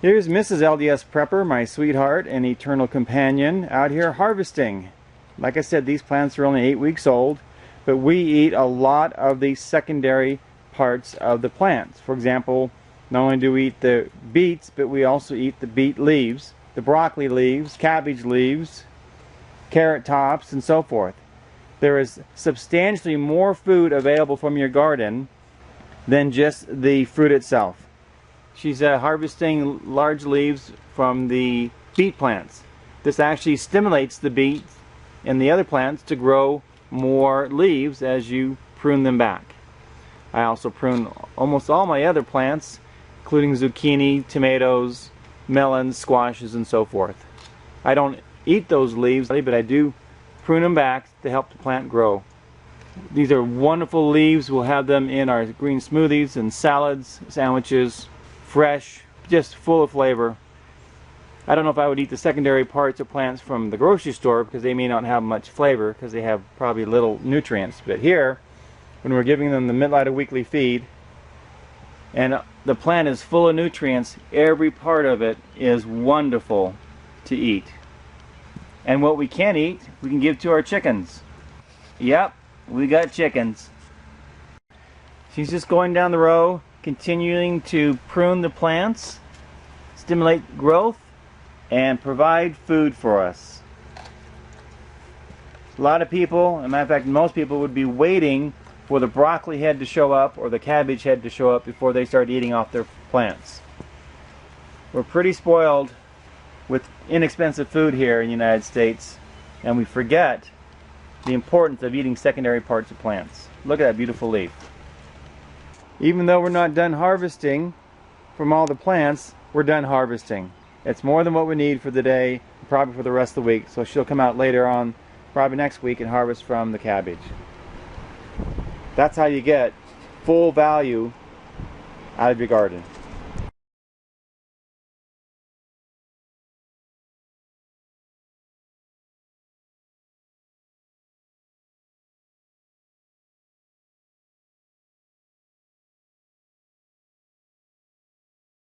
Here's Mrs. LDS Prepper, my sweetheart and eternal companion, out here harvesting. Like I said, these plants are only 8 weeks old, but we eat a lot of the secondary parts of the plants. For example, not only do we eat the beets, but we also eat the beet leaves, the broccoli leaves, cabbage leaves, carrot tops, and so forth. There is substantially more food available from your garden than just the fruit itself. She's harvesting large leaves from the beet plants. This actually stimulates the beets and the other plants to grow more leaves as you prune them back. I also prune almost all my other plants, including zucchini, tomatoes, melons, squashes, and so forth. I don't eat those leaves, but I do prune them back to help the plant grow. These are wonderful leaves. We'll have them in our green smoothies and salads, sandwiches, fresh, just full of flavor. I don't know if I would eat the secondary parts of plants from the grocery store because they may not have much flavor because they have probably little nutrients. But here, when we're giving them the Mittleider weekly feed, and the plant is full of nutrients, every part of it is wonderful to eat. And what we can eat, we can give to our chickens. Yep, we got chickens. She's just going down the row, continuing to prune the plants, stimulate growth, and provide food for us. A lot of people, as a matter of fact most people, would be waiting for the broccoli head to show up or the cabbage head to show up before they start eating off their plants. We're pretty spoiled with inexpensive food here in the United States, and we forget the importance of eating secondary parts of plants. Look at that beautiful leaf. Even though we're not done harvesting from all the plants, we're done harvesting. It's more than what we need for the day, probably for the rest of the week. So she'll come out later on, probably next week, and harvest from the cabbage. That's how you get full value out of your garden.